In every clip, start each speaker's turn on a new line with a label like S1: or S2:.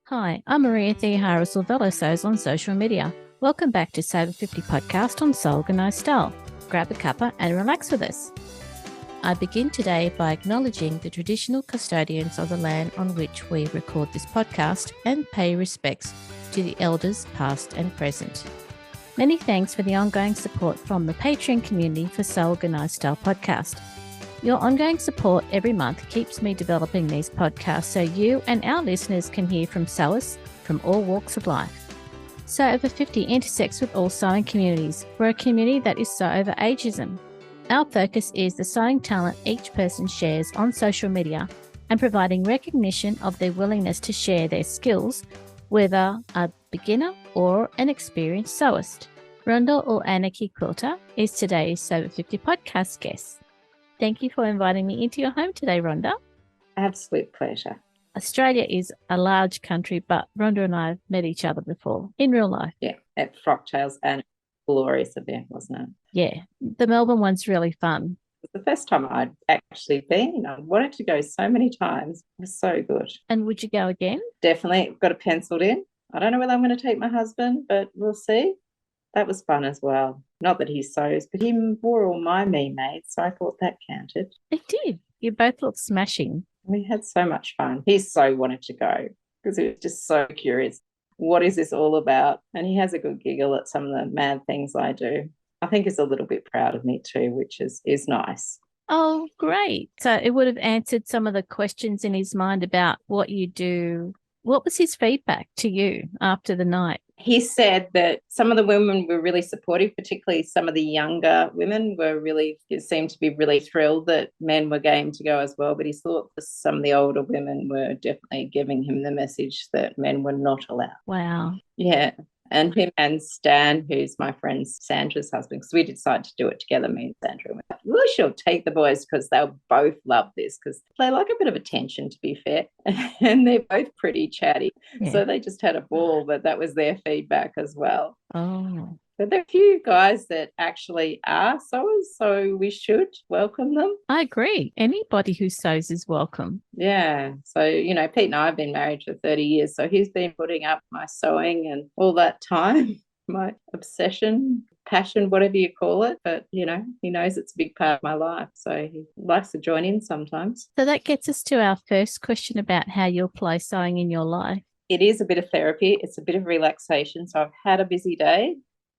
S1: Hi, I'm Maria Theohara Silvello on social media. Welcome back to SewOver50 podcast on Organised style. Grab a cuppa and relax with us. I begin today by acknowledging the traditional custodians of the land on which we record this podcast and pay respects to the elders past and present. Many thanks for the ongoing support from the Patreon community for Organised style podcast. Your ongoing support every month keeps me developing these podcasts so you and our listeners can hear from sewers from all walks of life. SewOver50 intersects with all sewing communities. We're a community that is so over ageism. Our focus is the sewing talent each person shares on social media and providing recognition of their willingness to share their skills, whether a beginner or an experienced sewist. Ronda or Anarchy Quilter is today's SewOver50 podcast guest. Thank you for inviting me into your home today, Ronda.
S2: Absolute pleasure.
S1: Australia is a large country, but Ronda and I have met each other before in real life.
S2: Yeah, at Frocktails, and a glorious event, wasn't it?
S1: Yeah, the Melbourne one's really fun.
S2: It was the first time I'd actually been. I wanted to go so many times. It was so good.
S1: And would you go again?
S2: Definitely. Got it penciled in. I don't know whether I'm going to take my husband, but we'll see. That was fun as well. Not that he sews, but he wore all my me-mades, so I thought that counted.
S1: It did. You both look smashing.
S2: We had so much fun. He so wanted to go because he was just so curious. What is this all about? And he has a good giggle at some of the mad things I do. I think he's a little bit proud of me too, which is nice.
S1: Oh, great. So it would have answered some of the questions in his mind about what you do. What was his feedback to you after the night?
S2: He said that some of the women were really supportive, particularly some of the younger women seemed to be really thrilled that men were game to go as well. But he thought that some of the older women were definitely giving him the message that men were not allowed.
S1: Wow.
S2: Yeah. And him and Stan, who's my friend Sandra's husband, because we decided to do it together, me and Sandra. And we really should take the boys because they'll both love this because they like a bit of attention, to be fair. And they're both pretty chatty. Yeah. So they just had a ball, but that was their feedback as well.
S1: Oh.
S2: But there are a few guys that actually are sewers, so we should welcome them.
S1: I agree. Anybody who sews is welcome.
S2: Yeah. So, Pete and I have been married for 30 years, so he's been putting up my sewing and all that time, my obsession, passion, whatever you call it. But, he knows it's a big part of my life, so he likes to join in sometimes.
S1: So that gets us to our first question about how you apply sewing in your life.
S2: It is a bit of therapy. It's a bit of relaxation. So I've had a busy day.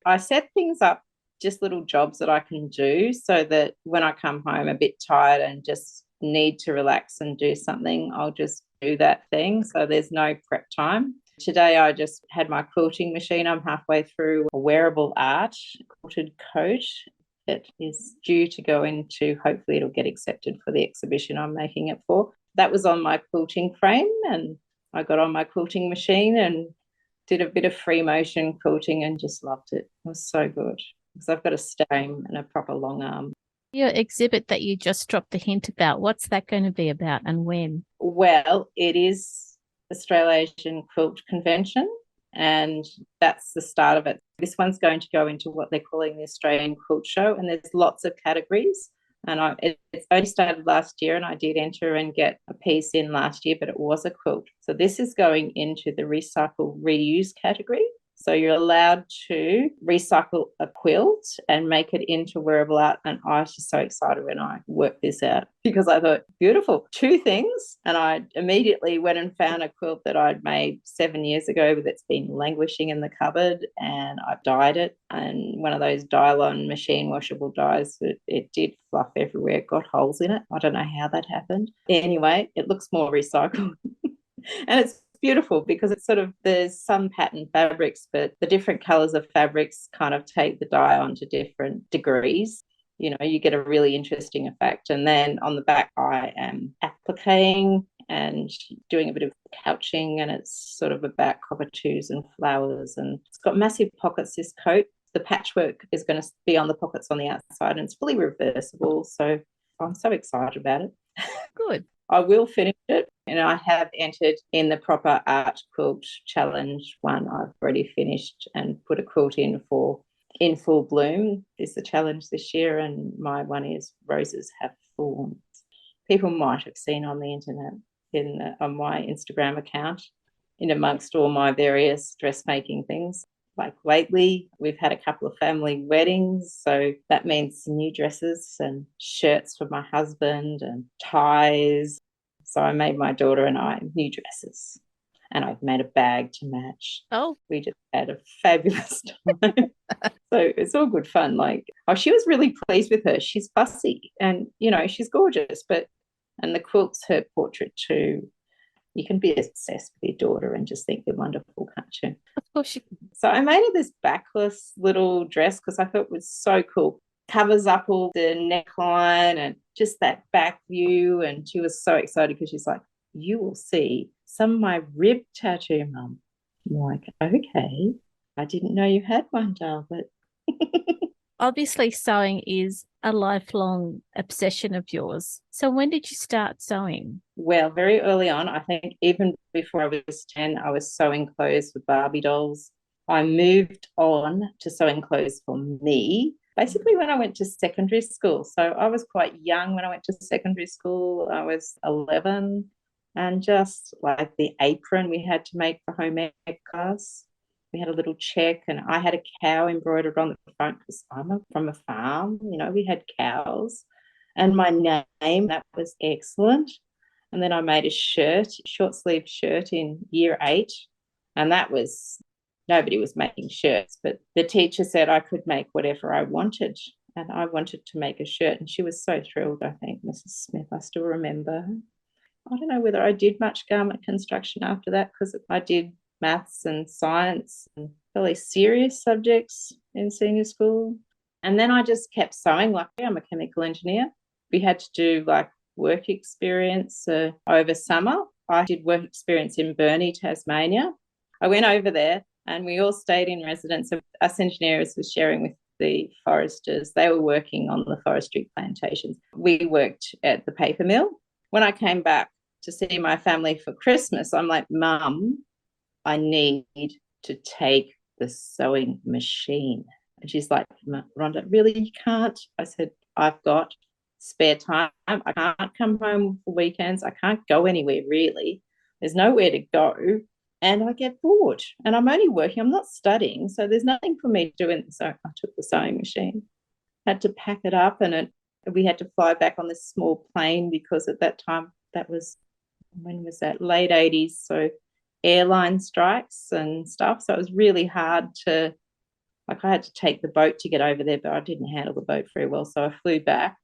S2: I set things up, just little jobs that I can do so that when I come home a bit tired and just need to relax and do something, I'll just do that thing. So there's no prep time. Today I just had my quilting machine. I'm halfway through a wearable art quilted coat. It is due to go into, hopefully it'll get accepted for the exhibition I'm making it for. That was on my quilting frame, and I got on my quilting machine and did a bit of free motion quilting and just loved it. It was so good because I've got a stain and a proper long arm.
S1: Your exhibit that you just dropped the hint about, what's that going to be about and when?
S2: Well, it is Australasian Quilt Convention, and that's the start of it. This one's going to go into what they're calling the Australian Quilt Show, and there's lots of categories. And it's only started last year, and I did enter and get a piece in last year, but it was a quilt. So this is going into the recycle reuse category. So you're allowed to recycle a quilt and make it into wearable art. And I was just so excited when I worked this out because I thought, beautiful, two things. And I immediately went and found a quilt that I'd made 7 years ago that's been languishing in the cupboard, and I dyed it. And one of those Dylon machine washable dyes, it did fluff everywhere, it got holes in it. I don't know how that happened. Anyway, it looks more recycled. And it's beautiful because it's there's some pattern fabrics, but the different colors of fabrics kind of take the dye onto different degrees. You get a really interesting effect. And then on the back, I am appliquing and doing a bit of couching, and it's sort of about cockatoos and flowers, and it's got massive pockets, this coat. The patchwork is going to be on the pockets on the outside, and it's fully reversible. So I'm so excited about it.
S1: Good.
S2: I will finish it, and I have entered in the proper art quilt challenge one. I've already finished and put a quilt in for In Full Bloom is the challenge this year, and my one is Roses Have Thorns. People might have seen on the internet on my Instagram account. in amongst all my various dressmaking things. Like lately, we've had a couple of family weddings. So that means new dresses and shirts for my husband and ties. So I made my daughter and I new dresses. And I've made a bag to match.
S1: Oh,
S2: We just had a fabulous time. So it's all good fun. Like, oh, she was really pleased with her. She's fussy and, she's gorgeous, and the quilt's her portrait too. You can be obsessed with your daughter and just think they're wonderful, can't you?
S1: of course you can.
S2: So I made her this backless little dress because I thought it was so cool. Covers up all the neckline and just that back view. And she was so excited because she's like, you will see some of my rib tattoo, Mum. I'm like, okay. I didn't know you had one, doll, but
S1: Obviously, sewing is a lifelong obsession of yours. So when did you start sewing?
S2: well, very early on, I think even before I was 10, I was sewing clothes for Barbie dolls. I moved on to sewing clothes for me basically when I went to secondary school. So I was quite young when I went to secondary school. I was 11, and just like the apron we had to make for home ec class. We had a little check, and I had a cow embroidered on the front because I'm from a farm. We had cows, and my name, that was excellent. And then I made a shirt, short sleeve shirt in year 8. And that was, nobody was making shirts, but the teacher said I could make whatever I wanted. And I wanted to make a shirt. And she was so thrilled, I think, Mrs. Smith. I still remember her. I don't know whether I did much garment construction after that because I did maths and science and fairly serious subjects in senior school. And then I just kept sewing. Like, I'm a chemical engineer. We had to do like work experience over summer. I did work experience in Burnie, Tasmania. I went over there and we all stayed in residence. So us engineers were sharing with the foresters. They were working on the forestry plantations. We worked at the paper mill. When I came back to see my family for Christmas, I'm like, Mum, I need to take the sewing machine. And she's like, Rhonda, really, you can't? I said, I've got spare time. I can't come home for weekends. I can't go anywhere, really. There's nowhere to go. And I get bored. And I'm only working. I'm not studying. So there's nothing for me to do. So I took the sewing machine, had to pack it up, and we had to fly back on this small plane because at that time, that was, when was that? Late 80s. So airline strikes and stuff. So it was really hard to, like, I had to take the boat to get over there, but I didn't handle the boat very well. So I flew back.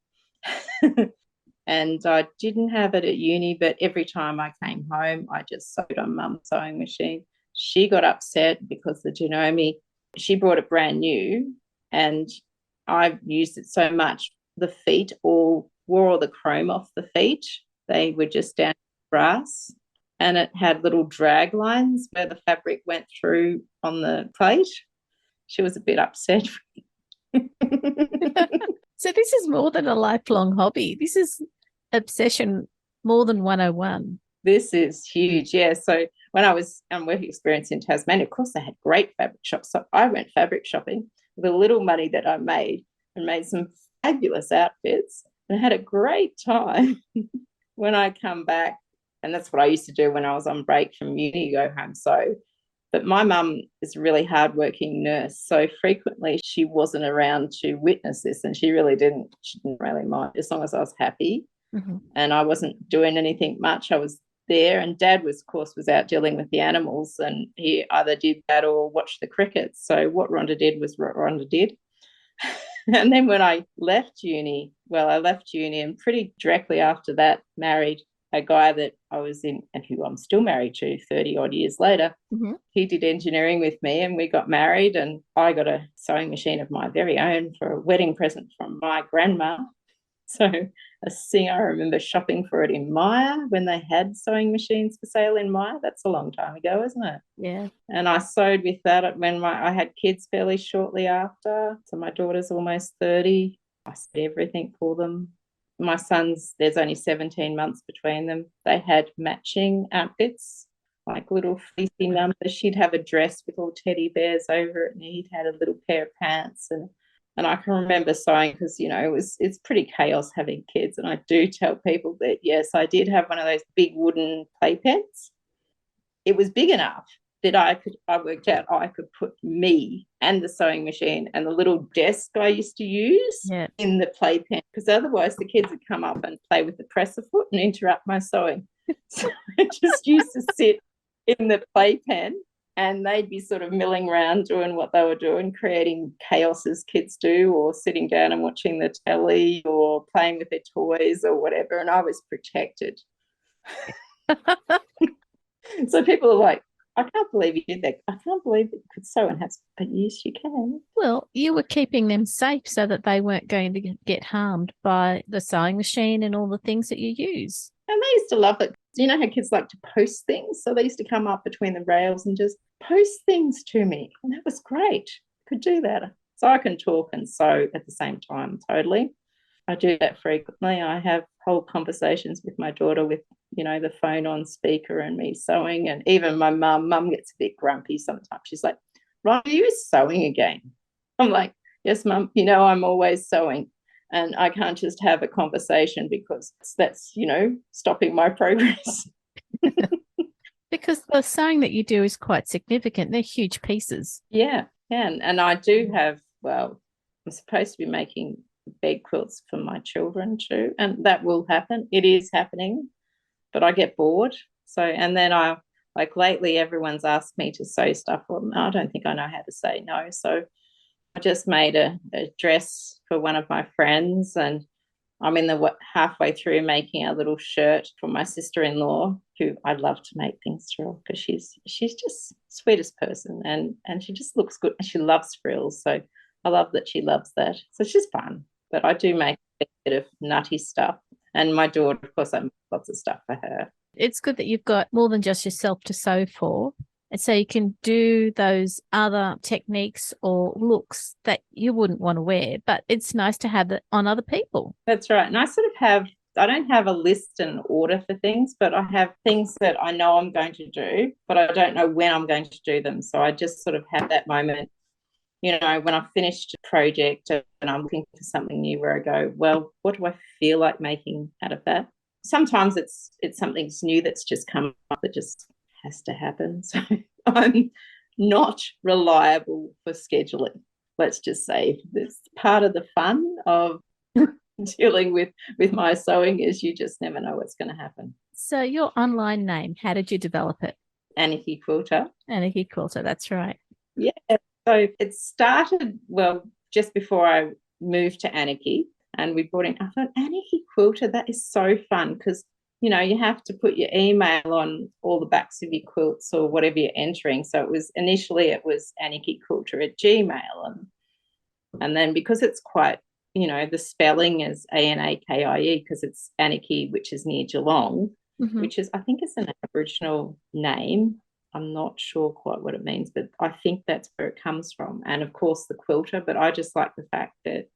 S2: And I didn't have it at uni, but every time I came home, I just sewed on Mum's sewing machine. She got upset because the Janome, she brought it brand new, and I used it so much. The feet all wore all the chrome off the feet. They were just down to brass, and it had little drag lines where the fabric went through on the plate. She was a bit upset.
S1: So this is more than a lifelong hobby. This is obsession more than 101.
S2: This is huge. Yeah. So when I was on work experience in Tasmania, of course, they had great fabric shops. So I went fabric shopping with the little money that I made and made some fabulous outfits and had a great time. When I come back, and that's what I used to do when I was on break from uni, go home. So, but my mum is a really hardworking nurse. So frequently she wasn't around to witness this, and she didn't really mind as long as I was happy.
S1: Mm-hmm.
S2: And I wasn't doing anything much. I was there, and Dad was, of course, out dealing with the animals, and he either did that or watched the cricket. So what Ronda did was what Ronda did. And then when I left uni, and pretty directly after that married a guy that I was in and who I'm still married to 30 odd years later.
S1: Mm-hmm.
S2: He did engineering with me, and we got married, and I got a sewing machine of my very own for a wedding present from my grandma. So I remember shopping for it in Myer when they had sewing machines for sale in Myer. That's a long time ago, isn't it?
S1: Yeah.
S2: And I sewed with that when I had kids fairly shortly after. So my daughter's almost 30. I sewed everything for them. My sons, there's only 17 months between them. They had matching outfits, like little fleecy numbers. She'd have a dress with all teddy bears over it, and he'd had a little pair of pants. And I can remember sewing because, it's pretty chaos having kids. And I do tell people that, yes, I did have one of those big wooden playpens. it was big enough that I worked out I could put me and the sewing machine and the little desk I used to use in the playpen, because otherwise the kids would come up and play with the presser foot and interrupt my sewing. So I just used to sit in the playpen and they'd be sort of milling around doing what they were doing, creating chaos as kids do, or sitting down and watching the telly or playing with their toys or whatever, and I was protected. So people are like, I can't believe you did that. I can't believe that you could sew and have, but yes, you can.
S1: Well, you were keeping them safe so that they weren't going to get harmed by the sewing machine and all the things that you use.
S2: And they used to love it. You know how kids like to post things? So they used to come up between the rails and just post things to me. And that was great. I could do that. So I can talk and sew at the same time, totally. I do that frequently. I have whole conversations with my daughter with, you know, the phone on speaker and me sewing. And even my mum gets a bit grumpy sometimes. She's like, Ronda, are you sewing again? I'm like, yes, mum, you know, I'm always sewing. And I can't just have a conversation because that's, you know, stopping my progress.
S1: Because the sewing that you do is quite significant. They're huge pieces.
S2: Yeah. And I do have, well, I'm supposed to be making bed quilts for my children too. And that will happen. It is happening. But I get bored. So, and then I, like lately, everyone's asked me to sew stuff for them. I don't think I know how to say no. So I just made a dress for one of my friends, and I'm in the halfway through making a little shirt for my sister-in-law, who I love to make things for, because she's just sweetest person, and she just looks good, and she loves frills. So I love that she loves that. So it's just fun. But I do make a bit of nutty stuff. And my daughter, of course, I make lots of stuff for her.
S1: It's good that you've got more than just yourself to sew for. And so you can do those other techniques or looks that you wouldn't want to wear, but it's nice to have it on other people.
S2: That's right. And I sort of have, I don't have a list and order for things, but I have things that I know I'm going to do, but I don't know when I'm going to do them. So I just sort of have that moment, you know, when I've finished a project and I'm looking for something new, where I go, well, what do I feel like making out of that? Sometimes it's something new that's just come up that just has to happen. So I'm not reliable for scheduling. Let's just say this part of the fun of dealing with my sewing is you just never know what's going to happen.
S1: So your online name, how did you develop it?
S2: Anarchy Quilter.
S1: Anarchy Quilter, that's right.
S2: Yeah. So it started, well, just before I moved to Anarchy, and we brought in, I thought, Anarchy Quilter, that is so fun, because, you know, you have to put your email on all the backs of your quilts or whatever you're entering. So it was anarchyquilter@gmail. And then because it's quite, you know, the spelling is ANAKIE, because it's Anarchy, which is near Geelong, which is, I think it's an Aboriginal name. I'm not sure quite what it means, but I think that's where it comes from. And of course the quilter, but I just like the fact that,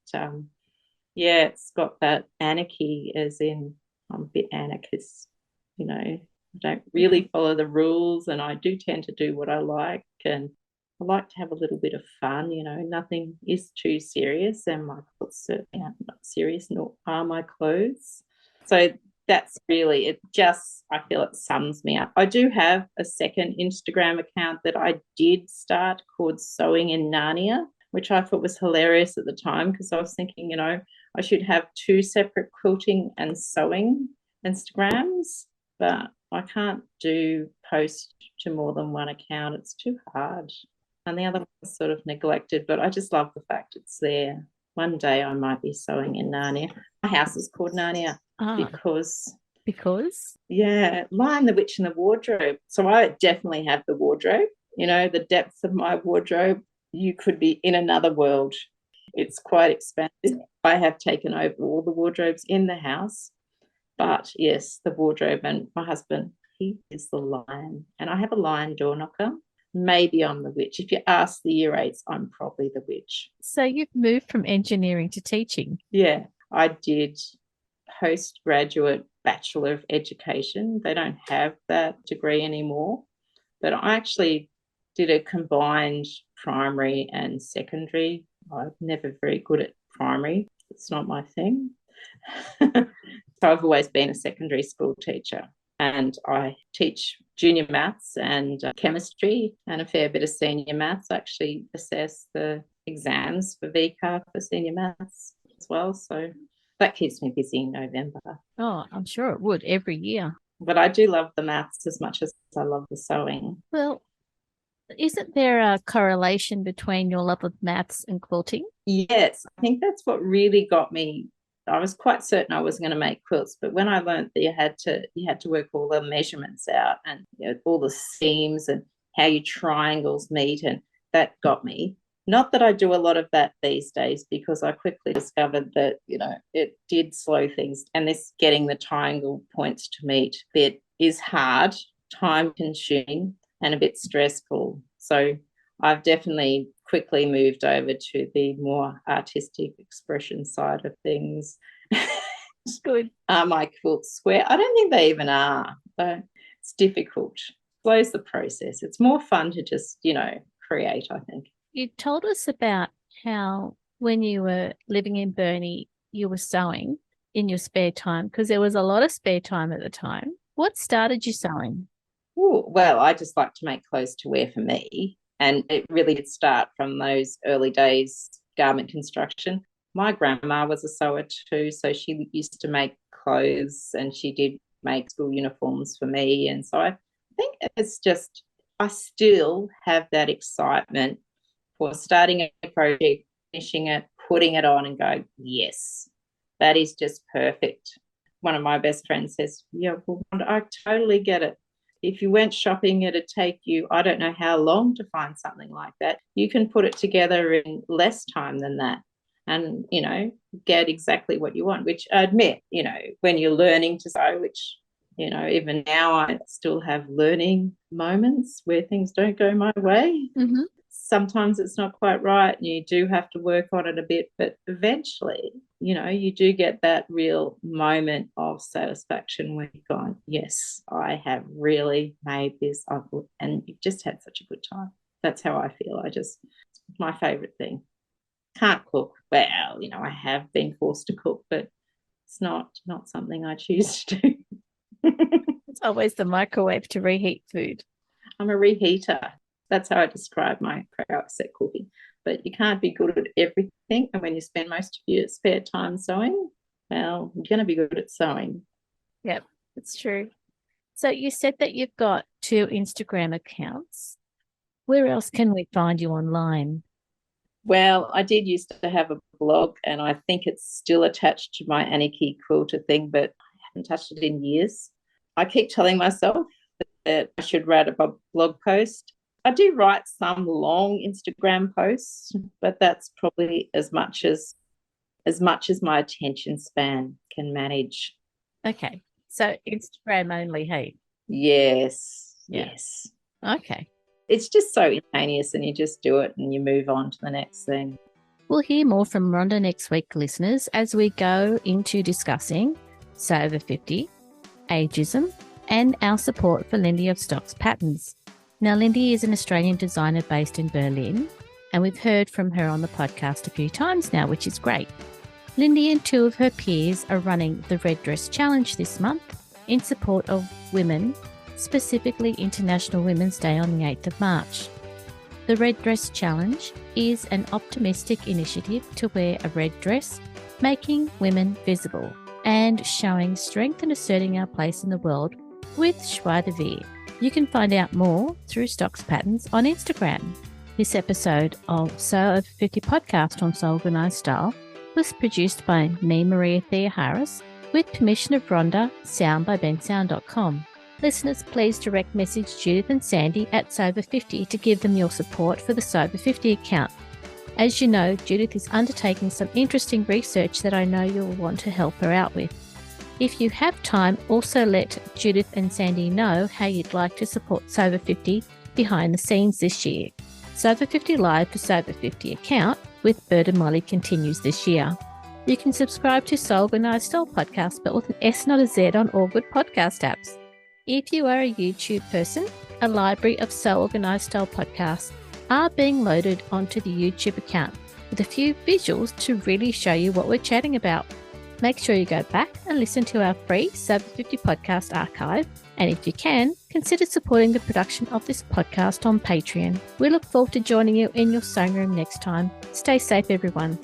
S2: it's got that anarchy, as in I'm a bit anarchist, you know, I don't really follow the rules, and I do tend to do what I like, and I like to have a little bit of fun, you know, nothing is too serious, and my clothes certainly aren't not serious, nor are my clothes. So that's really, it just, I feel it sums me up. I do have a second Instagram account that I did start called Sewing in Narnia, which I thought was hilarious at the time, because I was thinking, you know, I should have two separate quilting and sewing Instagrams, but I can't do post to more than one account. It's too hard. And the other one's sort of neglected, but I just love the fact it's there. One day I might be sewing in Narnia. My house is called Narnia because, yeah, Lion, the Witch and the Wardrobe. So I definitely have the wardrobe, you know, the depths of my wardrobe. You could be in another world. It's quite expansive. I have taken over all the wardrobes in the house. But yes, the wardrobe, and my husband, he is the lion. And I have a lion door knocker. Maybe I'm the witch. If you ask the year eights, I'm probably the witch.
S1: So you've moved from engineering to teaching.
S2: Yeah, I did postgraduate Bachelor of Education. They don't have that degree anymore. But I actually did a combined primary and secondary. I'm never very good at primary. It's not my thing. So I've always been a secondary school teacher. and I teach junior maths and chemistry and a fair bit of senior maths. I actually assess the exams for VCAR for senior maths as well. So that keeps me busy in November.
S1: Oh, I'm sure it would every year.
S2: But I do love the maths as much as I love the sewing.
S1: Well, isn't there a correlation between your love of maths and quilting?
S2: Yes, I think that's what really got me. I was quite certain I was going to make quilts, but when I learned that you had to work all the measurements out and all the seams and how your triangles meet, and that got me. Not that I do a lot of that these days, because I quickly discovered that it did slow things, and this getting the triangle points to meet bit is hard, time consuming, and a bit stressful. So I've definitely quickly moved over to the more artistic expression side of things.
S1: It's good.
S2: Are my quilts square? I don't think they even are. So it's difficult. Slows the process. It's more fun to just, create, I think.
S1: You told us about how when you were living in Burnie, you were sewing in your spare time, because there was a lot of spare time at the time. What started you sewing?
S2: Ooh, well, I just like to make clothes to wear for me. And it really did start from those early days, garment construction. My grandma was a sewer too, so she used to make clothes, and she did make school uniforms for me. And so I think it's just, I still have that excitement for starting a project, finishing it, putting it on and going, yes, that is just perfect. One of my best friends says, yeah, well, I totally get it. If you went shopping, it'd take you, I don't know how long to find something like that. You can put it together in less time than that and, get exactly what you want, which I admit, when you're learning to sew, which, even now I still have learning moments where things don't go my way.
S1: Mm-hmm.
S2: Sometimes it's not quite right and you do have to work on it a bit, but eventually, you do get that real moment of satisfaction when you've gone, yes, I have really made this, and you've just had such a good time. That's how I feel. It's my favourite thing. Can't cook. Well, I have been forced to cook, but it's not something I choose to do.
S1: It's always the microwave to reheat food.
S2: I'm a reheater. That's how I describe my prowess at cooking. But you can't be good at everything. And when you spend most of your spare time sewing, well, you're going to be good at sewing.
S1: Yep, it's true. So you said that you've got 2 Instagram accounts. Where else can we find you online?
S2: Well, I did used to have a blog, and I think it's still attached to my Anarchy quilter thing, but I haven't touched it in years. I keep telling myself that I should write a blog post. I do write some long Instagram posts, but that's probably as much as my attention span can manage.
S1: Okay. So Instagram only, hey?
S2: Yes.
S1: Yeah.
S2: Yes.
S1: Okay.
S2: It's just so instantaneous, and you just do it and you move on to the next thing.
S1: We'll hear more from Ronda next week, listeners, as we go into discussing SewOver50, ageism, and our support for Lindy of Stocks Patterns. Now, Lindy is an Australian designer based in Berlin, and we've heard from her on the podcast a few times now, which is great. Lindy and 2 of her peers are running the Red Dress Challenge this month in support of women, specifically International Women's Day on the 8th of March. The Red Dress Challenge is an optimistic initiative to wear a red dress, making women visible and showing strength and asserting our place in the world with joie de vivre. You can find out more through Stocks Patterns on Instagram. This episode of SewOver50 podcast on Sew Organised Style was produced by me, Maria Thea Harris, with permission of Ronda, sound by bensound.com. Listeners, please direct message Judith and Sandy at SewOver50 to give them your support for the SewOver50 account. As you know, Judith is undertaking some interesting research that I know you'll want to help her out with. If you have time, also let Judith and Sandy know how you'd like to support SewOver50 behind the scenes this year. SewOver50 Live for SewOver50 account with Bird and Molly continues this year. You can subscribe to Sew Organised Style podcast, but with an S, not a Z, on all good podcast apps. If you are a YouTube person, a library of Sew Organised Style podcasts are being loaded onto the YouTube account with a few visuals to really show you what we're chatting about. Make sure you go back and listen to our free SewOver50 podcast archive. And if you can, consider supporting the production of this podcast on Patreon. We look forward to joining you in your sewing room next time. Stay safe, everyone.